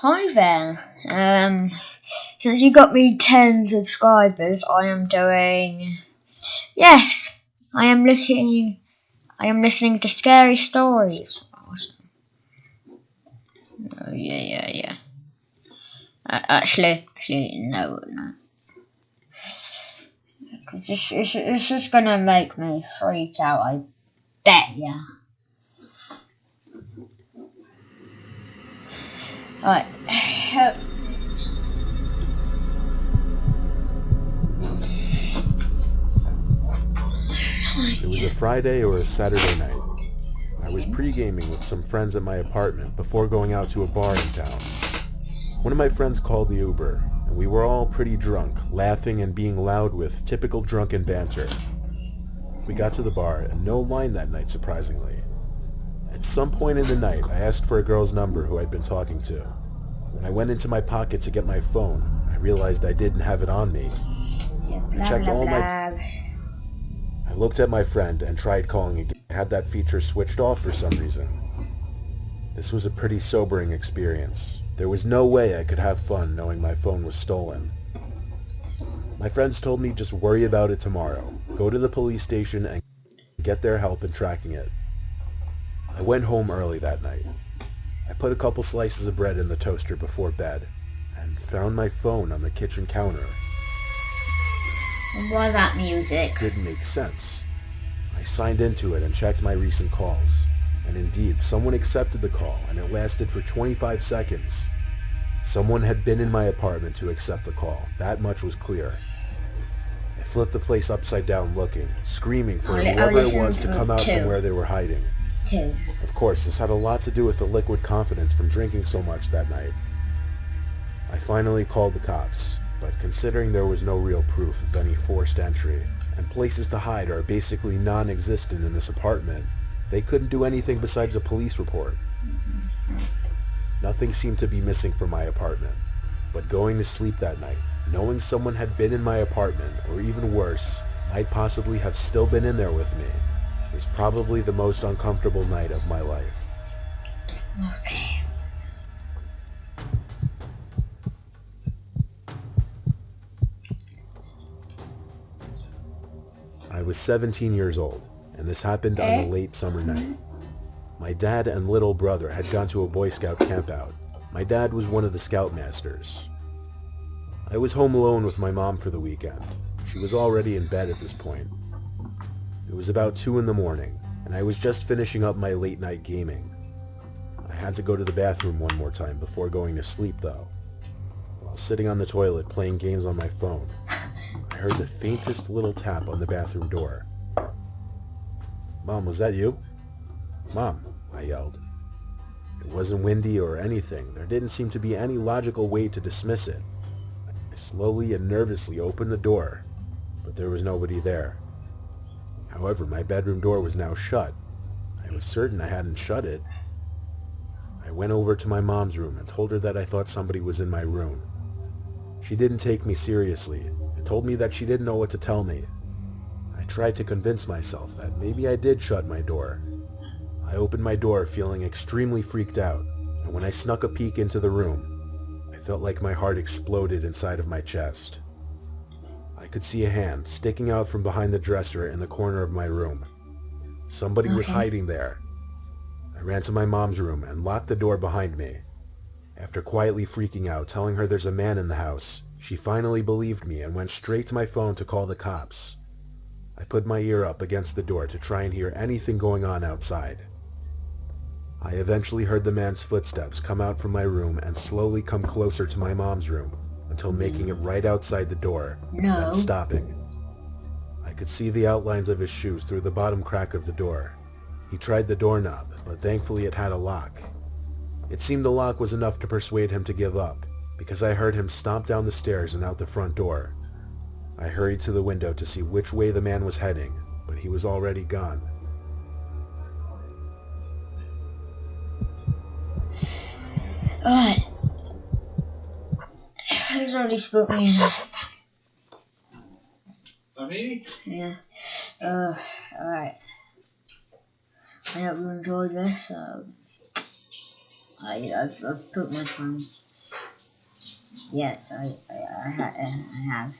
Hi there. Since you got me 10 subscribers, I am doing. Yes, I am listening to scary stories. Awesome. Oh yeah. Actually, no. Cause this is gonna make me freak out. I bet ya. Alright. It was a Friday or a Saturday night. I was pre-gaming with some friends at my apartment before going out to a bar in town. One of my friends called the Uber, and we were all pretty drunk, laughing and being loud with typical drunken banter. We got to the bar, and no line that night, surprisingly. At some point in the night, I asked for a girl's number who I'd been talking to. When I went into my pocket to get my phone, I realized I didn't have it on me. I checked all my... I looked at my friend and tried calling again. I had that feature switched off for some reason. This was a pretty sobering experience. There was no way I could have fun knowing my phone was stolen. My friends told me just worry about it tomorrow. Go to the police station and get their help in tracking it. I went home early that night. I put a couple slices of bread in the toaster before bed and found my phone on the kitchen counter. Why that music? It didn't make sense. I signed into it and checked my recent calls. And indeed, someone accepted the call, and it lasted for 25 seconds. Someone had been in my apartment to accept the call. That much was clear. I flipped the place upside down looking, screaming for whoever it was to come out from where they were hiding. Of course, this had a lot to do with the liquid confidence from drinking so much that night. I finally called the cops, but considering there was no real proof of any forced entry, and places to hide are basically non-existent in this apartment, they couldn't do anything besides a police report. Nothing seemed to be missing from my apartment, but going to sleep that night, knowing someone had been in my apartment, or even worse, might possibly have still been in there with me, was probably the most uncomfortable night of my life. Okay. I was 17 years old, and this happened on a late summer night. My dad and little brother had gone to a Boy Scout campout. My dad was one of the Scoutmasters. I was home alone with my mom for the weekend. She was already in bed at this point. It was about 2 in the morning, and I was just finishing up my late night gaming. I had to go to the bathroom one more time before going to sleep though. While sitting on the toilet playing games on my phone, I heard the faintest little tap on the bathroom door. "Mom, was that you?" "Mom," I yelled. It wasn't windy or anything. There didn't seem to be any logical way to dismiss it. I slowly and nervously opened the door, but there was nobody there. However, my bedroom door was now shut. I was certain I hadn't shut it. I went over to my mom's room and told her that I thought somebody was in my room. She didn't take me seriously and told me that she didn't know what to tell me. I tried to convince myself that maybe I did shut my door. I opened my door feeling extremely freaked out, and when I snuck a peek into the room, I felt like my heart exploded inside of my chest. I could see a hand sticking out from behind the dresser in the corner of my room. Somebody was hiding there. I ran to my mom's room and locked the door behind me. After quietly freaking out, telling her there's a man in the house, she finally believed me and went straight to my phone to call the cops. I put my ear up against the door to try and hear anything going on outside. I eventually heard the man's footsteps come out from my room and slowly come closer to my mom's room until making it right outside the door, then stopping. I could see the outlines of his shoes through the bottom crack of the door. He tried the doorknob, but thankfully it had a lock. It seemed the lock was enough to persuade him to give up, because I heard him stomp down the stairs and out the front door. I hurried to the window to see which way the man was heading, but he was already gone. Alright. He's already spooked me enough. Yeah. Alright. I hope you enjoyed this. I've put my points. Yes, I have.